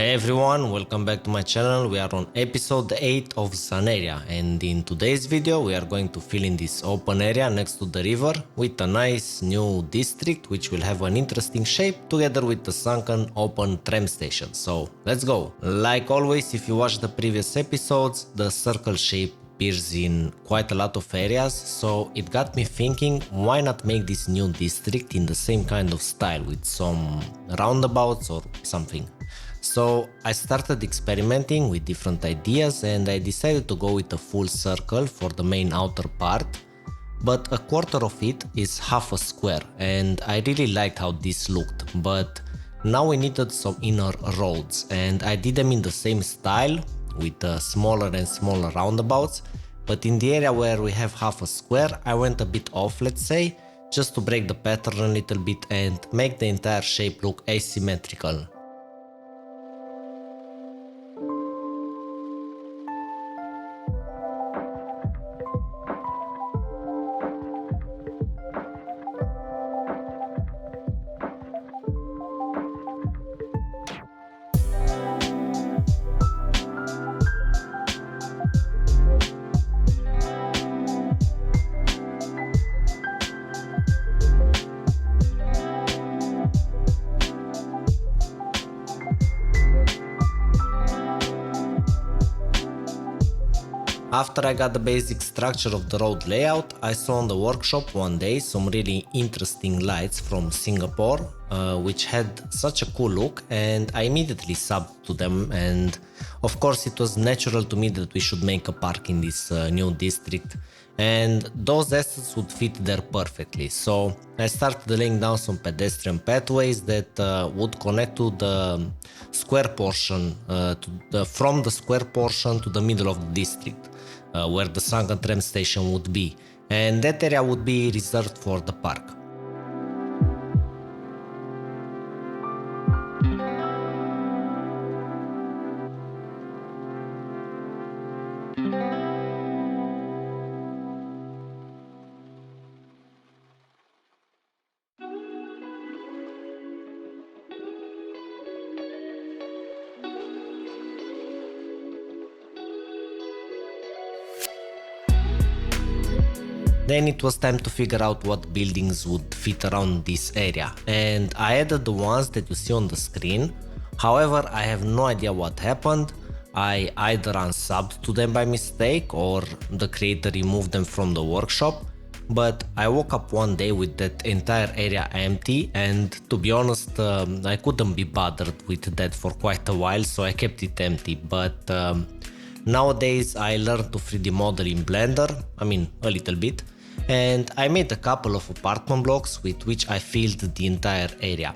Hey everyone, welcome back to my channel. We are on episode 8 of Zanerya, and in today's video we are going to fill in this open area next to the river with a nice new district which will have an interesting shape together with the sunken open tram station. So let's go. Like always, if you watch the previous episodes, the circle shape appears in quite a lot of areas, so it got me thinking, why not make this new district in the same kind of style with some roundabouts or something. So I started experimenting with different ideas and I decided to go with a full circle for the main outer part, but a quarter of it is half a square and I really liked how this looked, but now we needed some inner roads and I did them in the same style with smaller and smaller roundabouts, but in the area where we have half a square I went a bit off, let's say, just to break the pattern a little bit and make the entire shape look asymmetrical. After I got the basic structure of the road layout, I saw in the workshop one day some really interesting lights from Singapore, which had such a cool look, and I immediately subbed to them, and of course it was natural to me that we should make a park in this new district, and those assets would fit there perfectly. So I started laying down some pedestrian pathways that would connect to the square portion, from the square portion to the middle of the district. Where the Sunken Tram Station would be, and that area would be reserved for the park. Then it was time to figure out what buildings would fit around this area, and I added the ones that you see on the screen. However, I have no idea what happened. I either unsubbed to them by mistake or the creator removed them from the workshop, but I woke up one day with that entire area empty, and to be honest, I couldn't be bothered with that for quite a while, so I kept it empty. But nowadays I learned to 3D model in Blender, a little bit, and I made a couple of apartment blocks with which I filled the entire area.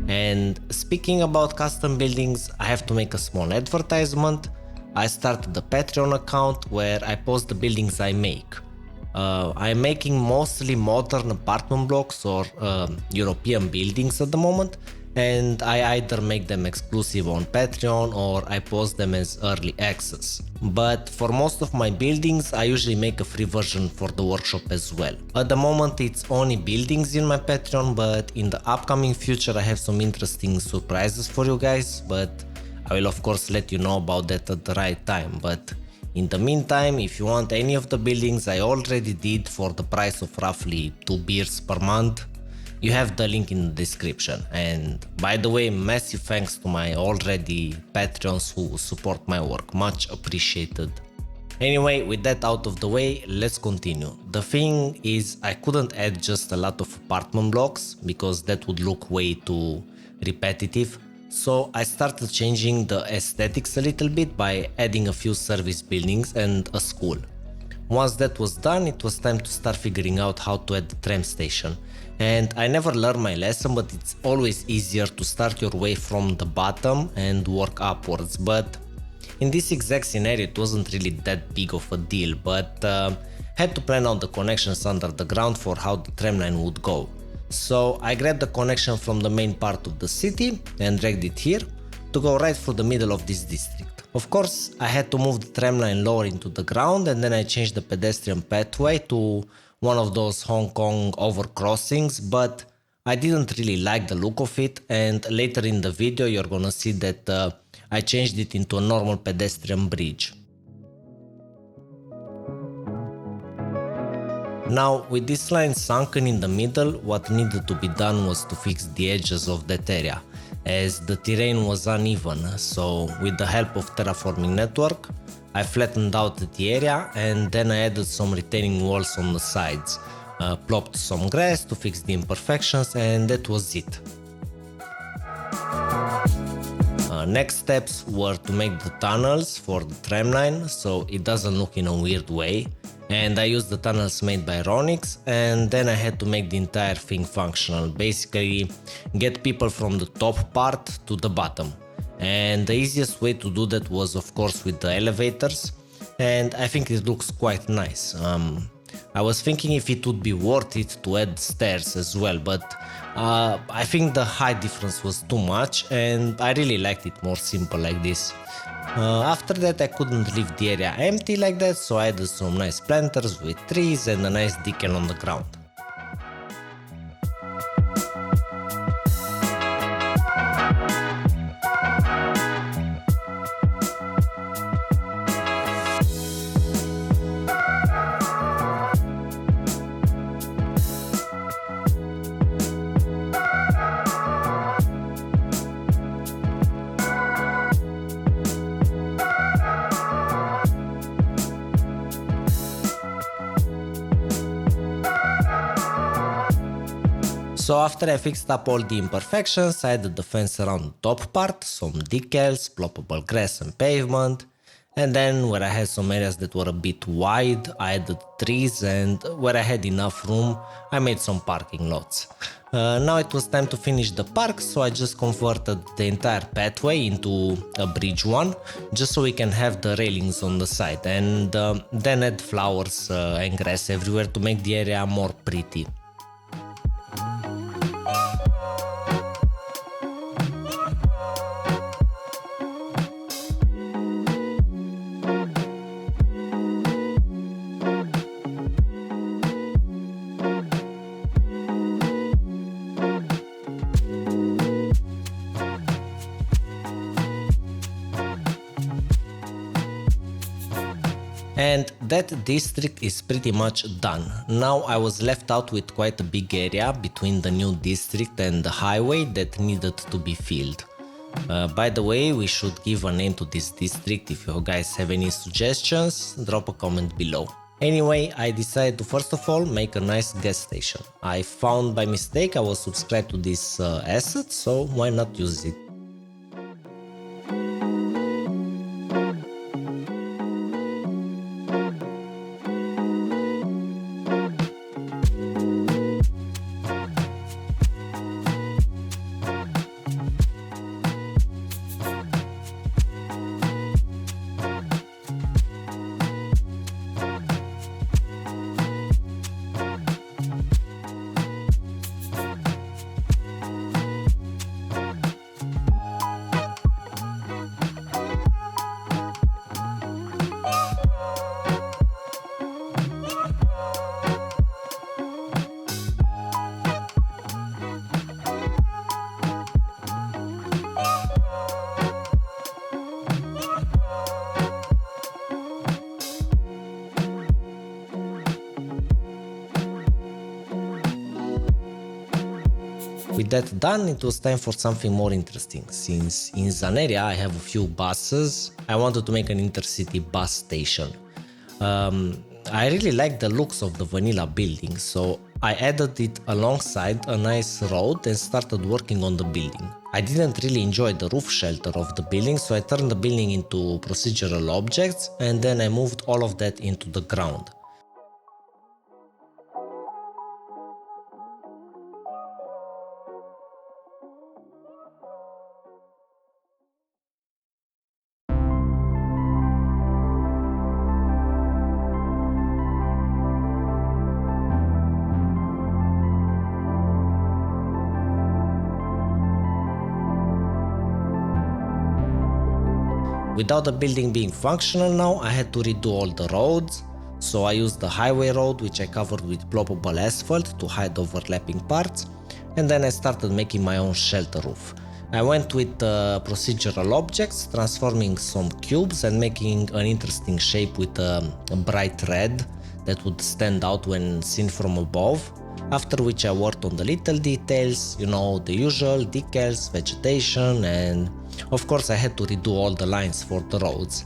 And speaking about custom buildings, I have to make a small advertisement. I started a Patreon account where I post the buildings I make. I'm making mostly modern apartment blocks or European buildings at the moment, and I either make them exclusive on Patreon or I post them as early access. But for most of my buildings I usually make a free version for the workshop as well. At the moment it's only buildings in my Patreon, but in the upcoming future I have some interesting surprises for you guys, but I will of course let you know about that at the right time. But in the meantime, if you want any of the buildings I already did for the price of roughly 2 beers per month, you have the link in the description. And by the way, massive thanks to my already Patreons who support my work, much appreciated. Anyway, with that out of the way, let's continue. The thing is, I couldn't add just a lot of apartment blocks because that would look way too repetitive. So I started changing the aesthetics a little bit by adding a few service buildings and a school. Once that was done, it was time to start figuring out how to add the tram station. And I never learned my lesson, but it's always easier to start your way from the bottom and work upwards. But in this exact scenario it wasn't really that big of a deal, but had to plan out the connections under the ground for how the tram line would go. So I grabbed the connection from the main part of the city and dragged it here, to go right through the middle of this district. Of course, I had to move the tram line lower into the ground, and then I changed the pedestrian pathway to one of those Hong Kong overcrossings, but I didn't really like the look of it, and later in the video you're gonna see that I changed it into a normal pedestrian bridge. Now, with this line sunken in the middle, what needed to be done was to fix the edges of that area, as the terrain was uneven, so with the help of terraforming network, I flattened out the area and then I added some retaining walls on the sides, plopped some grass to fix the imperfections, and that was it. Next steps were to make the tunnels for the tram line so it doesn't look in a weird way, and I used the tunnels made by Ronix, and then I had to make the entire thing functional, basically get people from the top part to the bottom. And the easiest way to do that was of course with the elevators, and I think it looks quite nice. I was thinking if it would be worth it to add stairs as well, but I think the height difference was too much and I really liked it more simple like this. After that I couldn't leave the area empty like that, so I added some nice planters with trees and a nice decal on the ground. So after I fixed up all the imperfections, I added the fence around the top part, some decals, ploppable grass and pavement, and then where I had some areas that were a bit wide, I added trees, and where I had enough room, I made some parking lots. Now it was time to finish the park, so I just converted the entire pathway into a bridge one, just so we can have the railings on the side, and then add flowers and grass everywhere to make the area more pretty. And that district is pretty much done. Now I was left out with quite a big area between the new district and the highway that needed to be filled. By the way, we should give a name to this district. If you guys have any suggestions, drop a comment below. Anyway, I decided to first of all make a nice gas station. I found by mistake I was subscribed to this asset, so why not use it? With that done, it was time for something more interesting. Since in Zanerya I have a few buses, I wanted to make an intercity bus station. I really like the looks of the vanilla building, so I added it alongside a nice road and started working on the building. I didn't really enjoy the roof shelter of the building, so I turned the building into procedural objects and then I moved all of that into the ground. Without the building being functional now, I had to redo all the roads, so I used the highway road which I covered with blockable asphalt to hide overlapping parts, and then I started making my own shelter roof. I went with procedural objects, transforming some cubes and making an interesting shape with a bright red that would stand out when seen from above, after which I worked on the little details, you know, the usual decals, vegetation, and of course I had to redo all the lines for the roads.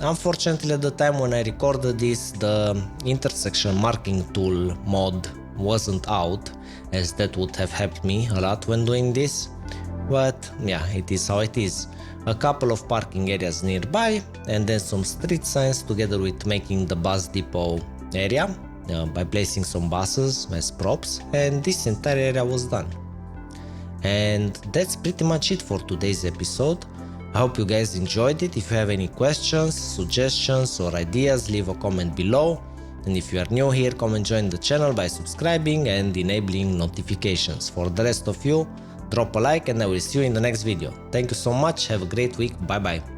Unfortunately, at the time when I recorded this, the intersection marking tool mod wasn't out, as that would have helped me a lot when doing this. But yeah, it is how it is. A couple of parking areas nearby, and then some street signs together with making the bus depot area by placing some buses as props, and this entire area was done. And that's pretty much it for today's episode. I hope you guys enjoyed it. If you have any questions, suggestions or ideas, leave a comment below. And if you are new here, come and join the channel by subscribing and enabling notifications. For the rest of you, drop a like and I will see you in the next video. Thank you so much, have a great week, bye bye.